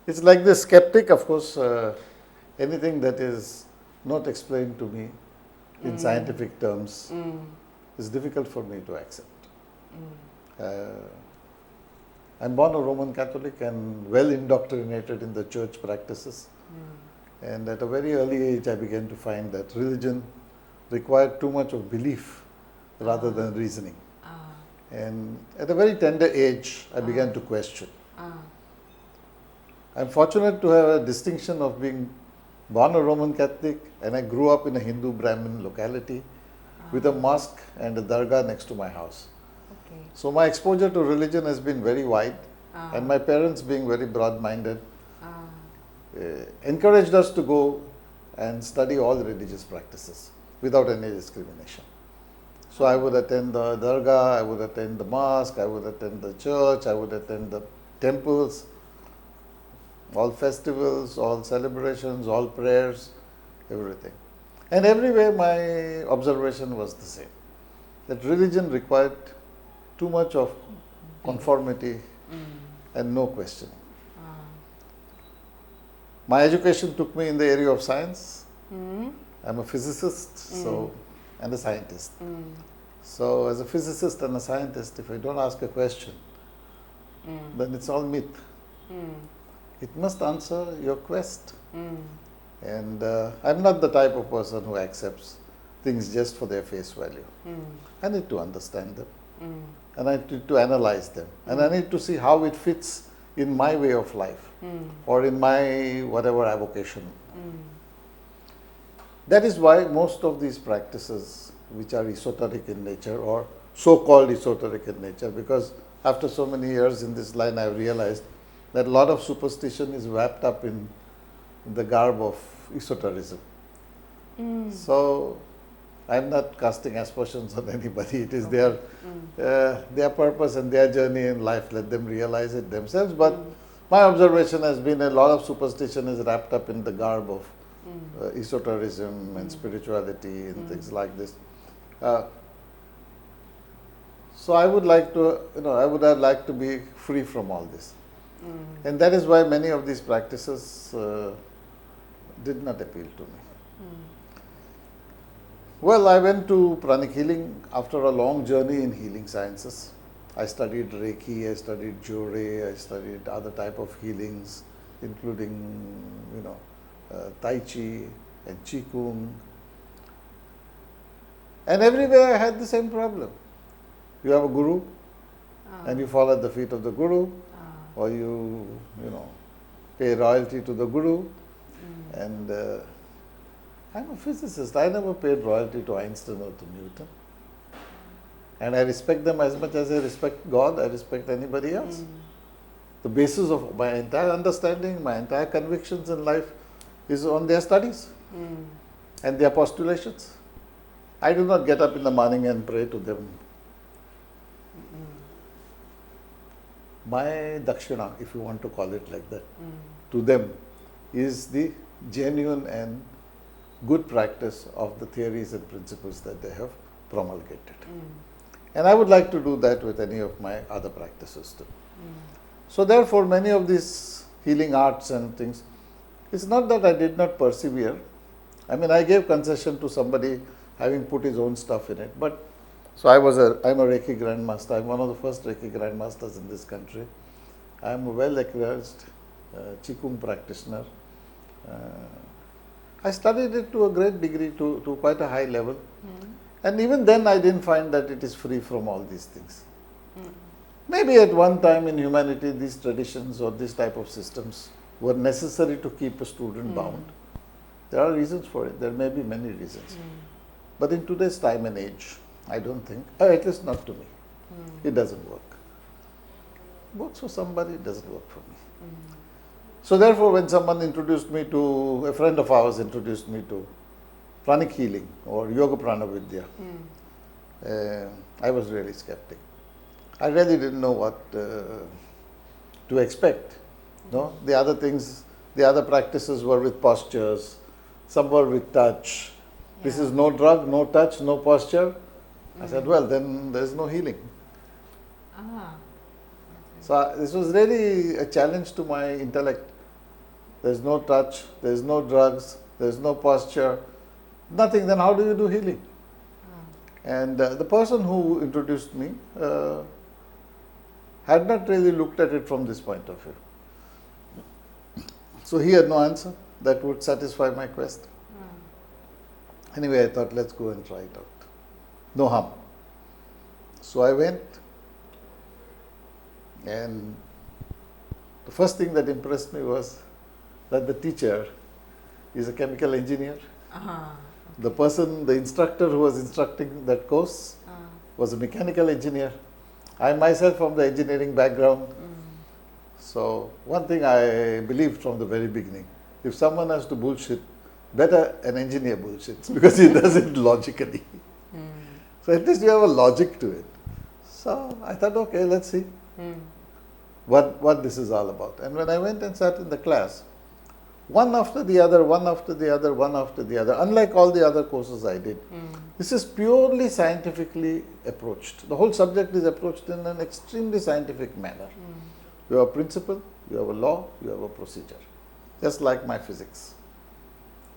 It's like the skeptic, of course, anything that is not explained to me in scientific terms is difficult for me to accept. I'm born a Roman Catholic and well indoctrinated in the church practices. And at a very early age, I began to find that religion required too much of belief rather than reasoning. And at a very tender age, I began to question. I'm fortunate to have a distinction of being born a Roman Catholic, and I grew up in a Hindu Brahmin locality with a mosque and a dargah next to my house. Okay. So my exposure to religion has been very wide, and my parents, being very broad-minded, encouraged us to go and study all religious practices without any discrimination. So I would attend the dargah, I would attend the mosque, I would attend the church, I would attend the temples, all festivals, all celebrations, all prayers, everything. And everywhere my observation was the same, that religion required too much of conformity and no questioning. My education took me in the area of science. I'm a physicist and a scientist. So as a physicist and a scientist, if I don't ask a question, then it's all myth. It must answer your quest. And I'm not the type of person who accepts things just for their face value. I need to understand them. And I need to analyze them. And I need to see how it fits in my way of life or in my whatever avocation. That is why most of these practices, which are esoteric in nature or so-called esoteric in nature, because after so many years in this line, I've realized that a lot of superstition is wrapped up in the garb of esotericism. So I'm not casting aspersions on anybody. It is their purpose and their journey in life. Let them realize it themselves. But my observation has been a lot of superstition is wrapped up in the garb of esotericism and spirituality and things like this. So I would like to, I would have liked to be free from all this. And that is why many of these practices did not appeal to me. Well, I went to Pranic Healing after a long journey in healing sciences. I studied Reiki, I studied Jure, I studied other type of healings, including, Tai Chi and Qigong. And everywhere I had the same problem. You have a guru and you fall at the feet of the guru, or you pay royalty to the guru. And I'm a physicist. I never paid royalty to Einstein or to Newton. And I respect them as much as I respect God, I respect anybody else. The basis of my entire understanding, my entire convictions in life is on their studies and their postulations. I do not get up in the morning and pray to them. My dakshina, if you want to call it like that, to them is the genuine and good practice of the theories and principles that they have promulgated. And I would like to do that with any of my other practices too. So therefore, many of these healing arts and things, it's not that I did not persevere. I mean, I gave concession to somebody having put his own stuff in it. But so I'm a Reiki Grandmaster. I'm one of the first Reiki Grandmasters in this country. I'm a well-accomplished Qigong practitioner. I studied it to a great degree, to quite a high level. And even then I didn't find that it is free from all these things. Maybe at one time in humanity these traditions or this type of systems were necessary to keep a student bound. There are reasons for it. There may be many reasons. But in today's time and age, I don't think, or at least not to me, it doesn't work. It works for somebody, it doesn't work for me. So therefore, when someone introduced me to, a friend of ours introduced me to Pranic Healing or Yoga Prana Vidya, I was really skeptic. I really didn't know what to expect. No, the other things, the other practices were with postures, some were with touch. This is no drug, no touch, no posture. I said, well, then there is no healing. So this was really a challenge to my intellect there's no touch, there's no drugs, there's no posture, nothing, then how do you do healing? And the person who introduced me had not really looked at it from this point of view. So he had no answer that would satisfy my quest. Anyway, I thought, let's go and try it out. No harm. So I went, and the first thing that impressed me was that the teacher is a chemical engineer. The person, the instructor who was instructing that course was a mechanical engineer. I myself from the engineering background. So one thing I believed from the very beginning, if someone has to bullshit, better an engineer bullshits because he does it logically. So at least you have a logic to it. So I thought, okay, let's see what this is all about. And when I went and sat in the class, one after the other, one after the other, one after the other, unlike all the other courses I did, this is purely scientifically approached. The whole subject is approached in an extremely scientific manner. You have a principle, you have a law, you have a procedure. Just like my physics.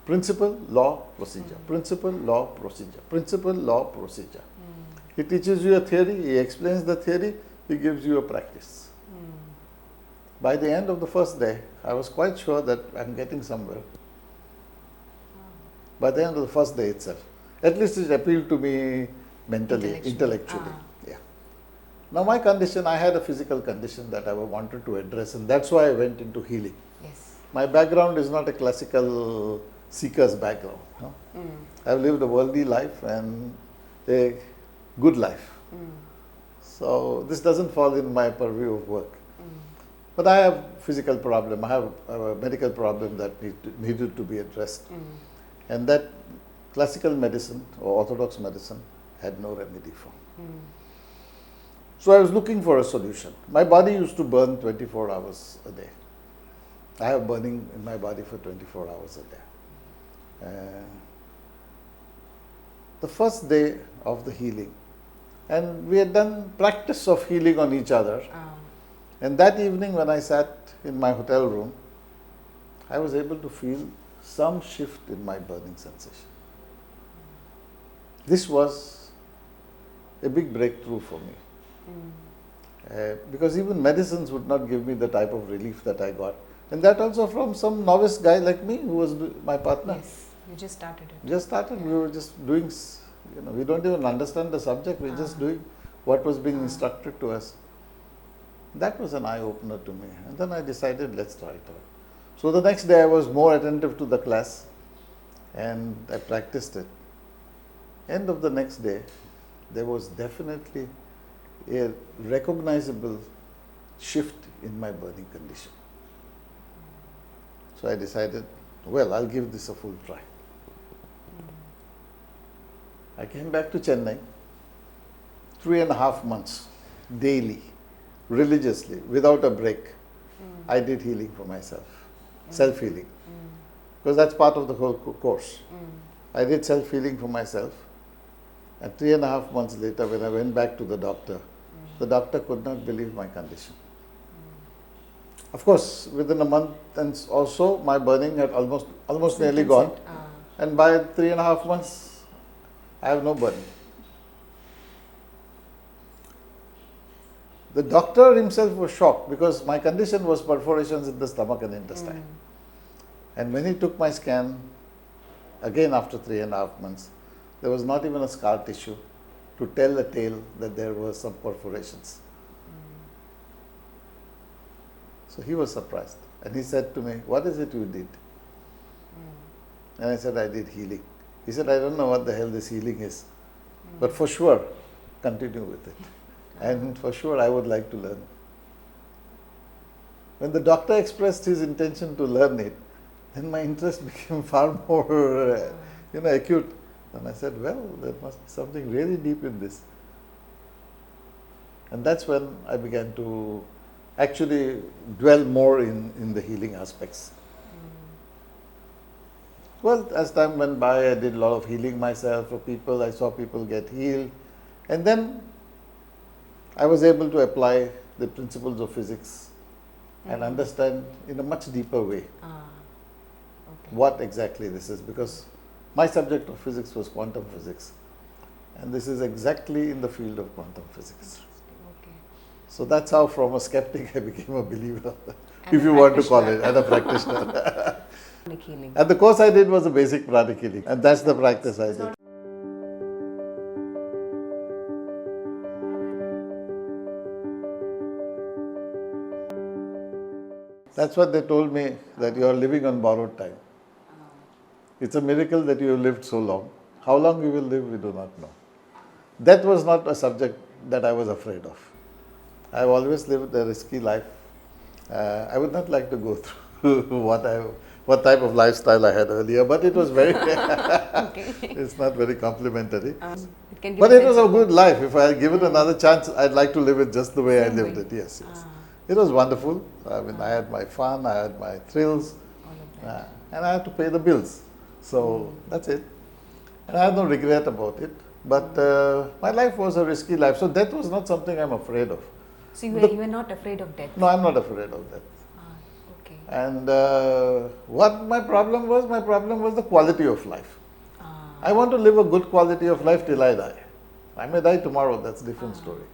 Principle, law, procedure. Principle, law, procedure. Principle, law, procedure. He teaches you a theory, he explains the theory, he gives you a practice. By the end of the first day, I was quite sure that I'm getting somewhere. By the end of the first day itself. At least it appealed to me mentally, intellectually. Yeah. Now my condition, I had a physical condition that I wanted to address, and that's why I went into healing. Yes. My background is not a classical seeker's background. No? I've lived a worldly life and a good life. So this doesn't fall in my purview of work. But I have physical problem, I have a medical problem that needed to be addressed. And that classical medicine or orthodox medicine had no remedy for. So I was looking for a solution. My body used to burn 24 hours a day. I have burning in my body for 24 hours a day. The first day of the healing, and we had done practice of healing on each other. And that evening when I sat in my hotel room, I was able to feel some shift in my burning sensation. This was a big breakthrough for me. Because even medicines would not give me the type of relief that I got. And that also from some novice guy like me who was my partner. Yes, you just started it. Just started, we were just doing, we don't even understand the subject, we were just doing what was being instructed to us. That was an eye-opener to me. And then I decided, let's try it out. So the next day I was more attentive to the class and I practiced it. End of the next day, there was definitely a recognizable shift in my burning condition. So I decided, well, I'll give this a full try. I came back to Chennai, 3.5 months, daily, religiously, without a break. I did healing for myself, self-healing, because that's part of the whole course. I did self-healing for myself, and 3.5 months later, when I went back to the doctor could not believe my condition. Of course, within a month and also, my burning had almost nearly gone, and by 3.5 months, I have no burning. The doctor himself was shocked because my condition was perforations in the stomach and intestine. And when he took my scan, again after 3.5 months, there was not even a scar tissue to tell a tale that there were some perforations. So he was surprised. And he said to me, what is it you did? And I said, I did healing. He said, I don't know what the hell this healing is, but for sure, continue with it. And for sure, I would like to learn. When the doctor expressed his intention to learn it, then my interest became far more, acute. And I said, well, there must be something really deep in this. And that's when I began to actually dwell more in the healing aspects. Well, as time went by, I did a lot of healing myself for people. I saw people get healed. And then I was able to apply the principles of physics and understand in a much deeper way what exactly this is, because my subject of physics was quantum physics, and this is exactly in the field of quantum physics. Okay. So that's how from a skeptic I became a believer, if you want to call it, and a practitioner. Pranic healing. And the course I did was a basic pranic healing, and that's the practice I did. That's what they told me, that you are living on borrowed time. It's a miracle that you have lived so long. How long you will live, we do not know. That was not a subject that I was afraid of. I have always lived a risky life. I would not like to go through what type of lifestyle I had earlier, but it was very, it's not very complimentary. But it was a good life. If I had given another chance, I'd like to live it just the way I lived it. Yes, yes. It was wonderful. I mean, I had my fun, I had my thrills, and I had to pay the bills. So that's it. And I have no regret about it. But my life was a risky life. So death was not something I'm afraid of. So you were not afraid of death? No, I'm not afraid of death. Okay. And what my problem was the quality of life. I want to live a good quality of life till I die. I may die tomorrow, that's a different story.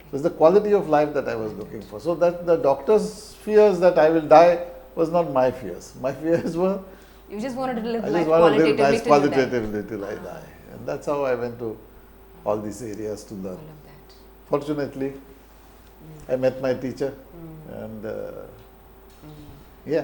So it's the quality of life that I was looking for. So that the doctor's fears that I will die was not my fears. My fears were, you just wanted to live I life just want to live nice qualitatively till I die. And that's how I went to all these areas to learn. All of that. Fortunately, I met my teacher and yeah.